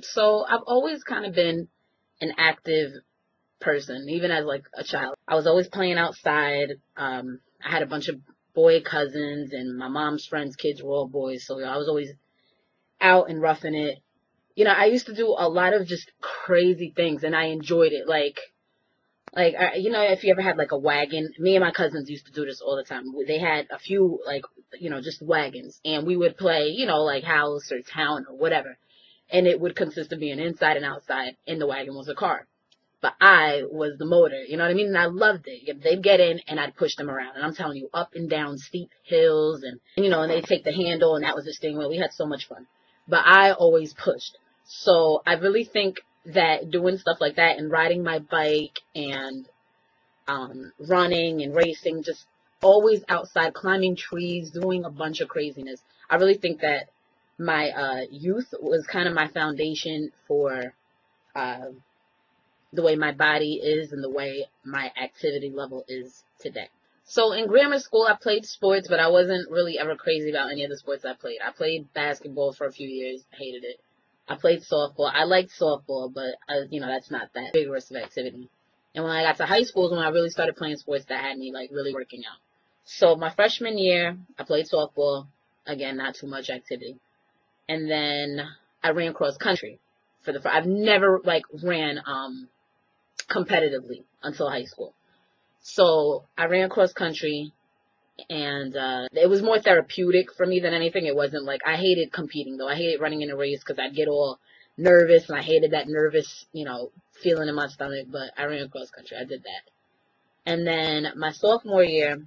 So I've always kind of been an active person, even as like a child. I was always playing outside. I had a bunch of boy cousins, and my mom's friends' kids were all boys, so I was always out and roughing it. I used to do a lot of just crazy things, and I enjoyed it. If you ever had like a wagon, me and my cousins used to do this all the time. They had a few just wagons, and we would play, like house or town or whatever. And it would consist of being inside and outside, and the wagon was a car. But I was the motor, you know what I mean? And I loved it. They'd get in, and I'd push them around. And I'm telling you, up and down steep hills, and they'd take the handle, and that was the steering wheel. We had so much fun. But I always pushed. So I really think that doing stuff like that and riding my bike and running and racing, just always outside, climbing trees, doing a bunch of craziness. I really think that my youth was kind of my foundation for the way my body is and the way my activity level is today. So in grammar school, I played sports, but I wasn't really ever crazy about any of the sports I played. I played basketball for a few years, hated it. I played softball. I liked softball, but that's not that vigorous of activity. And when I got to high school is when I really started playing sports that had me like really working out. So my freshman year, I played softball. Again, not too much activity. And then I ran cross country I've never ran competitively until high school. So I ran cross country, and it was more therapeutic for me than anything. It wasn't like, I hated competing though. I hated running in a race because I'd get all nervous, and I hated that nervous, feeling in my stomach. But I ran cross country. I did that. And then my sophomore year,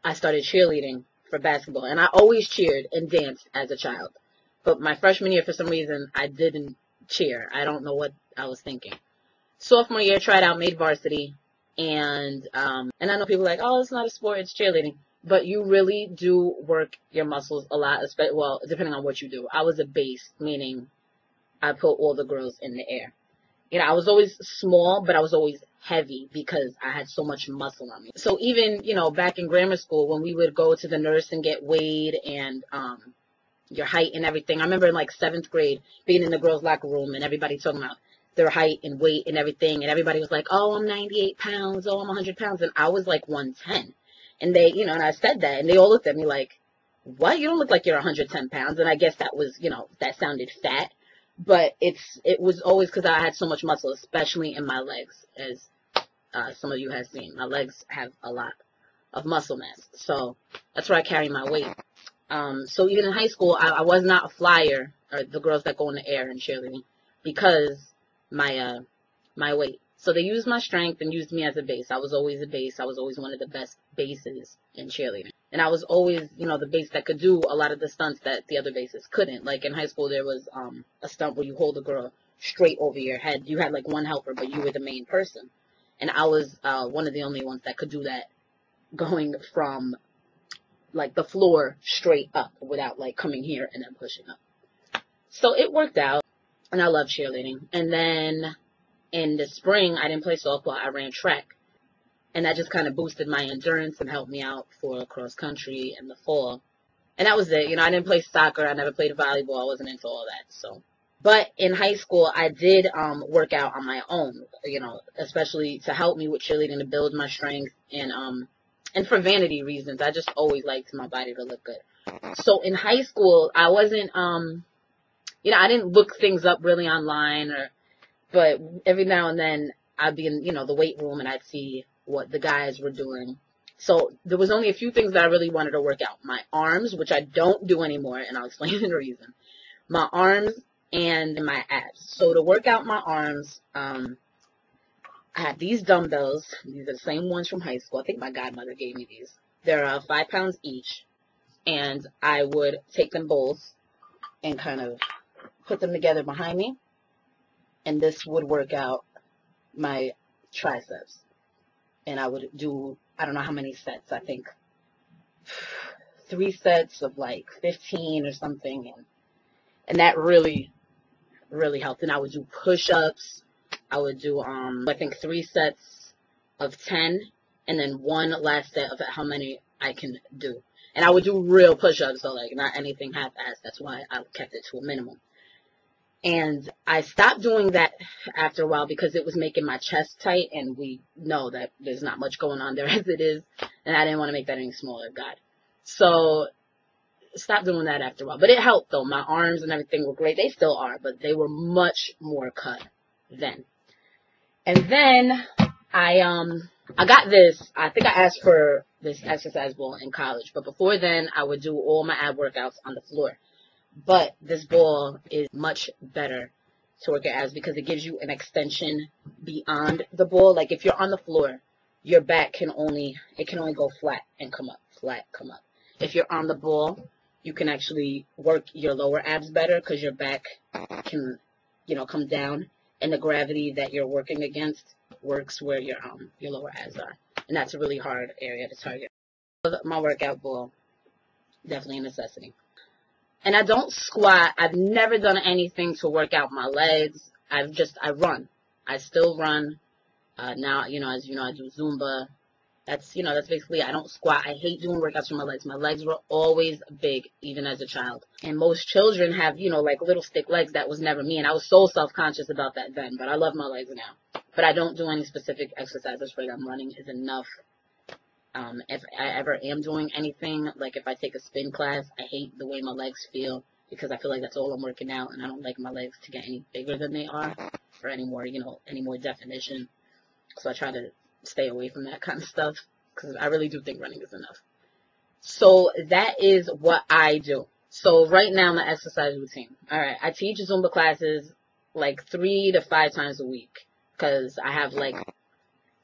I started cheerleading for basketball, and I always cheered and danced as a child. But my freshman year, for some reason, I didn't cheer. I don't know what I was thinking. Sophomore year, tried out, made varsity, and I know people are like, oh, it's not a sport, it's cheerleading. But you really do work your muscles a lot, well, depending on what you do. I was a base, meaning I put all the girls in the air. I was always small, but I was always heavy because I had so much muscle on me. So even, back in grammar school, when we would go to the nurse and get weighed and your height and everything. I remember in 7th grade being in the girls' locker room and everybody talking about their height and weight and everything. And everybody was like, oh, I'm 98 pounds. Oh, I'm 100 pounds. And I was 110. And they, and I said that, and they all looked at me like, what? You don't look like you're 110 pounds. And I guess that was, that sounded fat. But it was always because I had so much muscle, especially in my legs, as some of you have seen. My legs have a lot of muscle mass. So that's where I carry my weight. So even in high school, I was not a flyer, or the girls that go in the air in cheerleading, because my weight. So they used my strength and used me as a base. I was always a base. I was always one of the best bases in cheerleading. And I was always, the base that could do a lot of the stunts that the other bases couldn't. Like in high school, there was a stunt where you hold a girl straight over your head. You had one helper, but you were the main person. And I was one of the only ones that could do that, going from the floor straight up without coming here and then pushing up. So it worked out, and I love cheerleading. And then in the spring, I didn't play softball. I ran track, and that just kind of boosted my endurance and helped me out for cross country in the fall. And that was it. I didn't play soccer. I never played volleyball. I wasn't into all that. So, but in high school, I did work out on my own, especially to help me with cheerleading, to build my strength, and for vanity reasons. I just always liked my body to look good. So in high school, I wasn't, I didn't look things up really online, but every now and then I'd be in, the weight room, and I'd see what the guys were doing. So there was only a few things that I really wanted to work out. My arms, which I don't do anymore, and I'll explain the reason. My arms and my abs. So to work out my arms, I had these dumbbells. These are the same ones from high school. I think my godmother gave me these. They're 5 pounds each. And I would take them both and kind of put them together behind me. And this would work out my triceps. And I would do, I don't know how many sets. I think 3 sets of 15 or something. And that really, really helped. And I would do push-ups. I would do, I think 3 sets of 10, and then 1 last set of how many I can do. And I would do real push-ups, so not anything half-assed. That's why I kept it to a minimum. And I stopped doing that after a while because it was making my chest tight, and we know that there's not much going on there as it is, and I didn't want to make that any smaller, God. So stopped doing that after a while. But it helped, though. My arms and everything were great. They still are, but they were much more cut then. And then I got this. I think I asked for this exercise ball in college, but before then I would do all my ab workouts on the floor. But this ball is much better to work your abs because it gives you an extension beyond the ball. Like if you're on the floor, your back can only go flat and come up, flat, come up. If you're on the ball, you can actually work your lower abs better because your back can, come down, and the gravity that you're working against works where your lower abs are. And that's a really hard area to target. My workout ball, definitely a necessity. And I don't squat. I've never done anything to work out my legs. I run. I still run. Now, as you know, I do Zumba. That's basically, I don't squat. I hate doing workouts for my legs. My legs were always big, even as a child. And most children have, like little stick legs. That was never me. And I was so self-conscious about that then. But I love my legs now. But I don't do any specific exercises for them. Running is enough. If I ever am doing anything, like if I take a spin class, I hate the way my legs feel because I feel like that's all I'm working out, and I don't like my legs to get any bigger than they are or any more definition. So I try to stay away from that kind of stuff because I really do think running is enough. So that is what I do. So right now, my exercise routine. All right, I teach Zumba classes like 3 to 5 times a week because I have like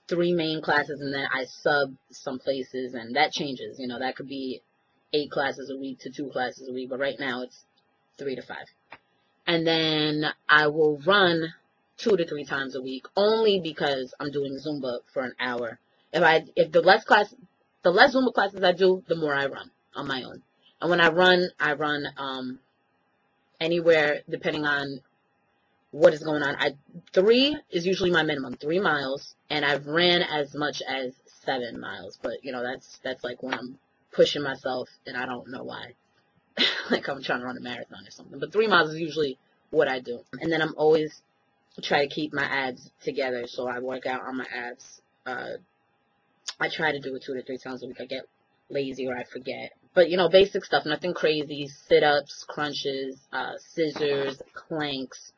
3 main classes, and then I sub some places, and that changes. That could be 8 classes a week to 2 classes a week, but right now it's 3 to 5. And then I will run 2 to 3 times a week, only because I'm doing Zumba for an hour. If the less Zumba classes I do, the more I run on my own. And when I run anywhere depending on what is going on. 3 is usually my minimum, 3 miles, and I've ran as much as 7 miles, but that's like when I'm pushing myself and I don't know why. Like I'm trying to run a marathon or something. But 3 miles is usually what I do. And then I'm always try to keep my abs together, so I work out on my abs. I try to do it 2 to 3 times a week. I get lazy or I forget. But basic stuff, nothing crazy. Sit-ups, crunches, scissors, planks.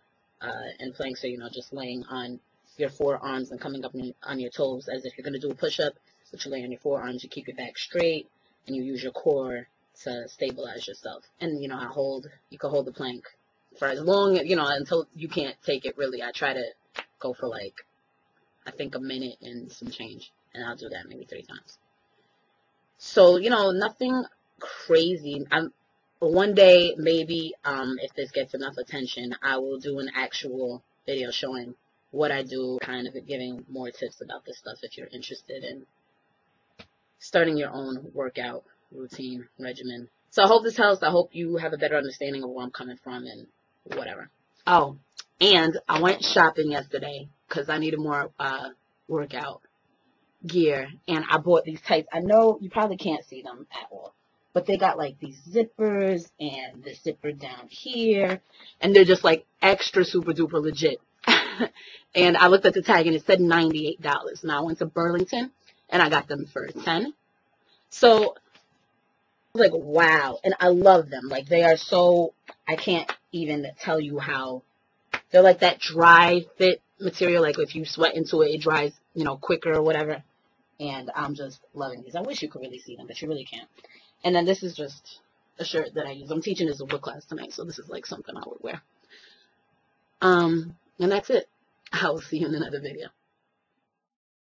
And planks are, just laying on your forearms and coming up on your toes as if you're going to do a push-up, but you lay on your forearms, you keep your back straight, and you use your core to stabilize yourself. And, you can hold the plank for as long, until you can't take it really. I try to go for I think a minute and some change, and I'll do that maybe 3 times. So, nothing crazy. One day, maybe, if this gets enough attention, I will do an actual video showing what I do, kind of giving more tips about this stuff if you're interested in starting your own workout routine regimen. So I hope this helps. I hope you have a better understanding of where I'm coming from and whatever. Oh, and I went shopping yesterday because I needed more workout gear, and I bought these tights. I know you probably can't see them at all, but they got like these zippers and the zipper down here, and they're just like extra super duper legit. And I looked at the tag and it said $98. Now I went to Burlington and I got them for $10. So I was like, wow. And I love them. Like they are so, I can't even tell you how, they're like that dry fit material. Like if you sweat into it, it dries, quicker or whatever. And I'm just loving these. I wish you could really see them, but you really can't. And then this is just a shirt that I use. I'm teaching this Zumba class tonight, so this is like something I would wear. And that's it. I will see you in another video.